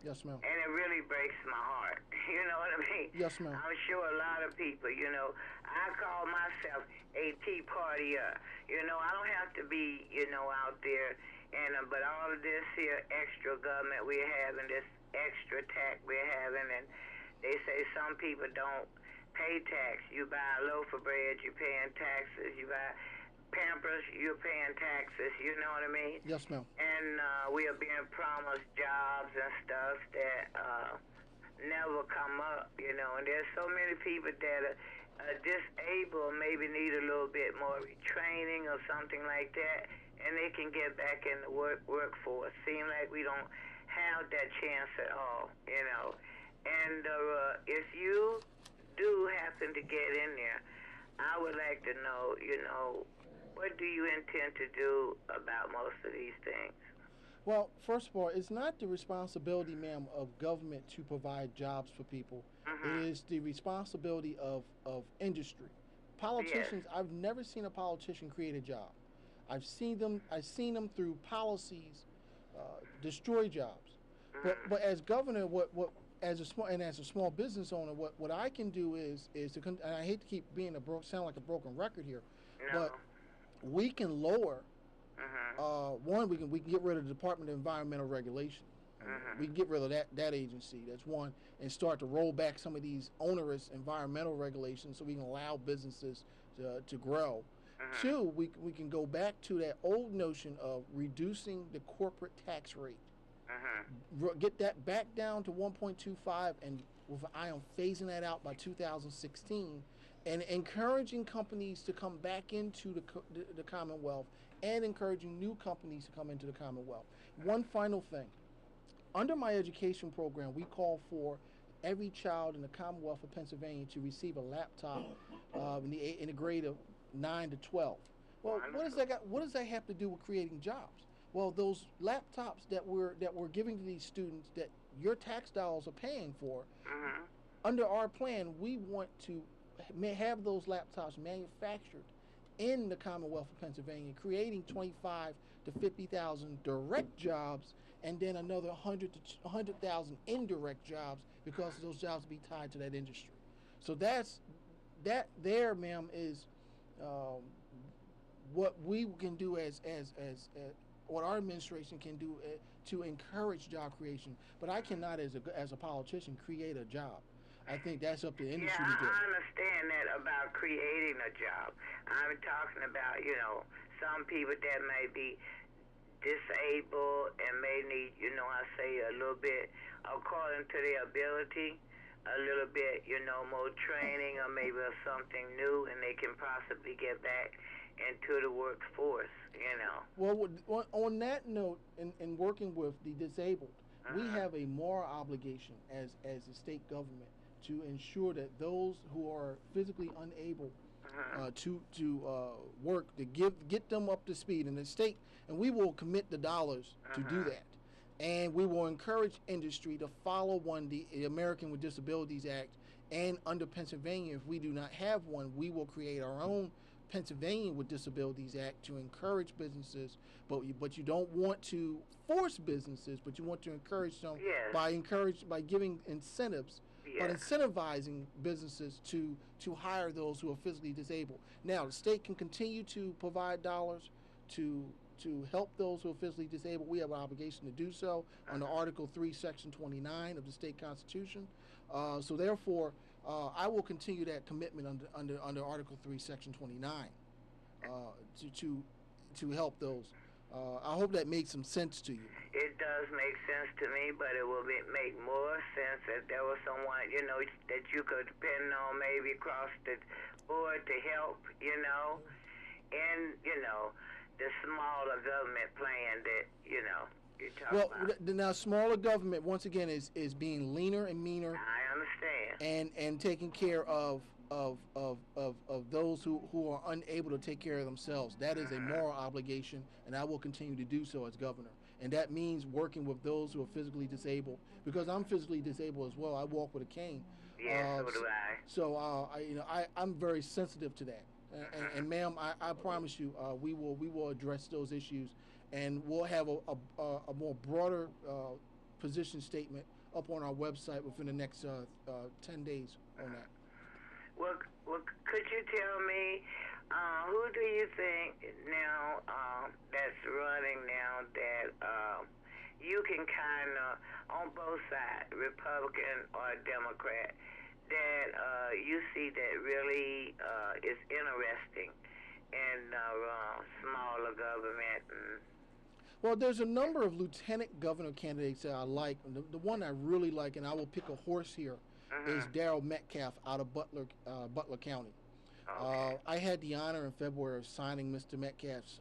Yes, ma'am. And it really breaks my heart. You know what I mean? Yes, ma'am. I'm sure a lot of people, I call myself a tea partier. I don't have to be, out there. And but all of this here extra government we're having, this extra tax we're having, and they say some people don't pay tax. You buy a loaf of bread, you're paying taxes. You buy Pampers, you're paying taxes. You know what I mean? Yes, ma'am. And we are being promised jobs and stuff that never come up. And there's so many people that are disabled, maybe need a little bit more training or something like that, and they can get back in the workforce. Seem like we don't have that chance at all. And if you do happen to get in there, I would like to know, what do you intend to do about most of these things? Well, first of all, it's not the responsibility, ma'am, of government to provide jobs for people. It Mm-hmm. is the responsibility of industry. Yes. Politicians, I've never seen a politician create a job. I've seen them through policies destroy jobs. Mm-hmm. But as governor, what as a small business owner, what I can do is to and I hate to keep being sound like a broken record here, but No. we can lower Mm-hmm. one, we can get rid of the Department of Environmental Regulation. We Mm-hmm. can get rid of that agency. That's one, and start to roll back some of these onerous environmental regulations so we can allow businesses to grow. Mm-hmm. Two, we can go back to that old notion of reducing the corporate tax rate, Mm-hmm. get that back down to 1.25, and with an eye on phasing that out by 2016, and encouraging companies to come back into the Commonwealth, and encouraging new companies to come into the Commonwealth. One final thing. Under my education program, we call for every child in the Commonwealth of Pennsylvania to receive a laptop in the grade of 9 to 12. Well, Wonderful. what does that have to do with creating jobs? Well, those laptops that we're giving to these students that your tax dollars are paying for, Mm-hmm. under our plan, we want to have those laptops manufactured in the Commonwealth of Pennsylvania, creating 25 to 50,000 direct jobs, and then another 100,000 indirect jobs, because those jobs will be tied to that industry. So that there, ma'am, is um, what we can do as what our administration can do to encourage job creation. But I cannot, as a politician, create a job. I think that's up to the Yeah, industry to do. I understand that about creating a job. I'm talking about, some people that may be disabled and may need, I say a little bit according to their ability, a little bit, more training or maybe something new, and they can possibly get back into the workforce. Well, on that note, in working with the disabled, we Uh-huh. have a moral obligation as a state government to ensure that those who are physically unable Uh-huh. to work, to get them up to speed in the state, and we will commit the dollars to do Uh-huh. that. And we will encourage industry to follow the American with Disabilities Act. And under Pennsylvania, if we do not have one, we will create our own Pennsylvania with Disabilities Act to encourage businesses. But you don't want to force businesses, but you want to encourage them Yes. by giving incentives, but Yes. incentivizing businesses to hire those who are physically disabled. Now, the state can continue to provide dollars to help those who are physically disabled. We have an obligation to do so under Uh-huh. Article 3, Section 29 of the state constitution. So therefore, I will continue that commitment under Article 3, Section 29 to help those. I hope that makes some sense to you. It does make sense to me, but it will make more sense if there was someone, that you could depend on maybe across the board to help, and, the smaller government plan that, you talk Well, about. now smaller government once again is being leaner and meaner, I understand. and taking care of those who are unable to take care of themselves. That is a Uh-huh. moral obligation, and I will continue to do so as governor. And that means working with those who are physically disabled, because I'm physically disabled as well. I walk with a cane. Yes, so do I. I'm very sensitive to that. And ma'am, I promise you, we will address those issues, and we'll have a more broader position statement up on our website within the next 10 days on that. Well, could you tell me who do you think now that's running now that you can kind of, on both sides, Republican or Democrat, that you see that really is interesting in smaller government? Well, there's a number of lieutenant governor candidates that I like. The one I really like, and I will pick a horse here, is Darrell Metcalf out of Butler County. Okay. I had the honor in February of signing Mr. Metcalf's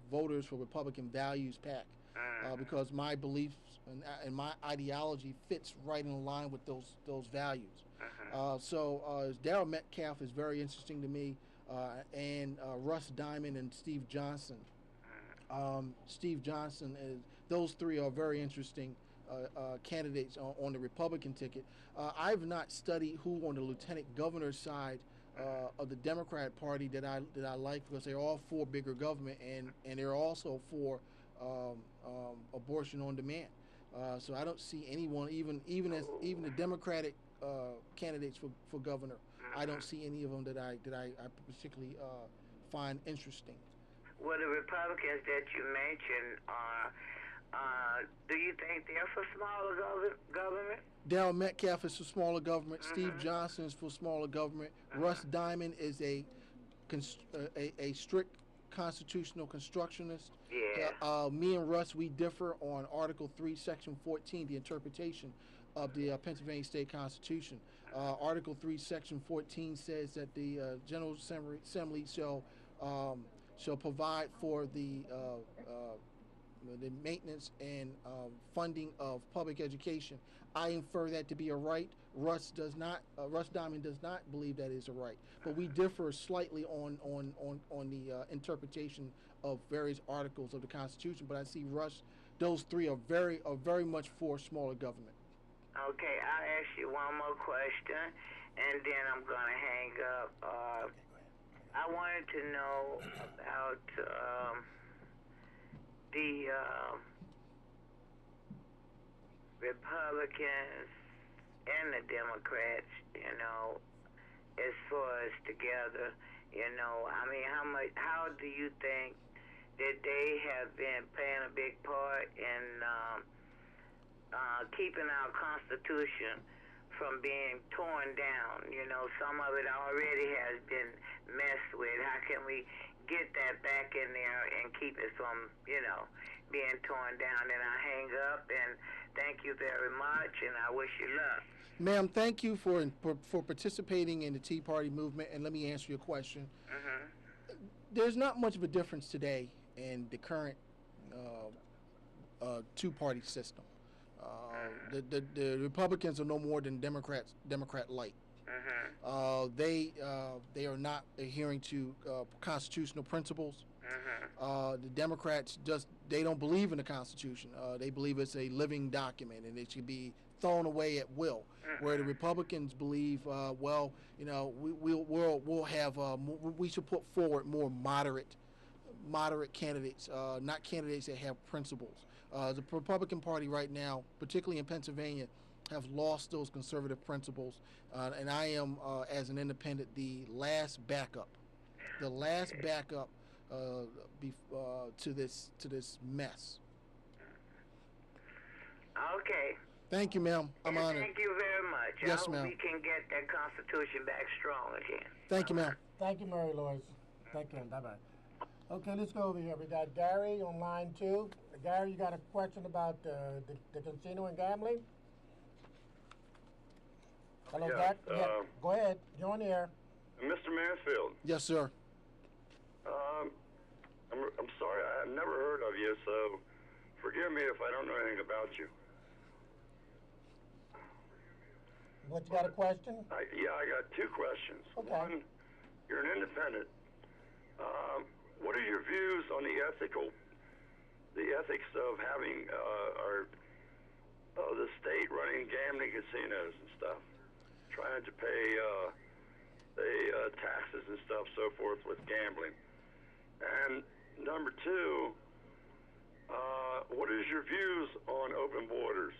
Voters for Republican Values PAC because my beliefs and my ideology fits right in line with those values. So Darrell Metcalf is very interesting to me, and Russ Diamond and Steve Johnson. Steve Johnson those three are very interesting candidates on the Republican ticket. I've not studied who on the lieutenant governor's side of the Democrat Party that I like, because they're all for bigger government, and they're also for abortion on demand. So I don't see anyone, even the Democratic candidates for governor, I don't see any of them that I particularly find interesting. Well, the Republicans that you mentioned do you think they're for smaller government? Darrell Metcalf is for smaller government. Steve Johnson is for smaller government. Russ Diamond is a strict constitutional constructionist. Yeah. Me and Russ, we differ on Article 3, Section 14, the interpretation of the Pennsylvania State Constitution. Article 3, Section 14 says that the General Assembly shall provide for the maintenance and funding of public education. I infer that to be a right. Russ Diamond does not believe that is a right, but we differ slightly on the interpretation of various articles of the Constitution. But I see those three are very much for smaller government. Okay, I'll ask you one more question, and then I'm gonna hang up. I wanted to know about the Republicans and the Democrats, as far as together, I mean, how do you think that they have been playing a big part in keeping our Constitution from being torn down? Some of it already has been messed with. How can we get that back in there and keep it from, being torn down? And I hang up, and thank you very much, and I wish you luck. Ma'am, thank you for participating in the Tea Party movement, and let me answer your question. There's not much of a difference today in the current two-party system. The Republicans are no more than Democrat light. They are not adhering to constitutional principles. The Democrats they don't believe in the Constitution. They believe it's a living document and it should be thrown away at will. Where the Republicans believe, we'll have we should put forward more moderate candidates, not candidates that have principles. The Republican Party right now, particularly in Pennsylvania, have lost those conservative principles, and I am, as an independent, the last backup to this mess. Okay. Thank you, ma'am. I'm honored. Thank you very much. Yes, ma'am. I hope we can get that Constitution back strong again. Thank you, ma'am. Thank you, Mary Louise. Thank you. Bye-bye. Okay, let's go over here. We got Gary on line 2. Gary, you got a question about the casino and gambling? Hello, Yeah, Gary. Go ahead. You're on the air. Mr. Mansfield, Yes, sir. I'm sorry, I've never heard of you, so forgive me if I don't know anything about you. What, you got a question? I got 2 questions. Okay. One, you're an independent. What are your views on the ethics of having the state running gambling casinos and stuff, trying to pay taxes and stuff, so forth, with gambling? And number 2, what is your views on open borders?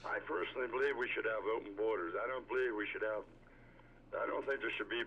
I personally believe we should have open borders. I don't think there should be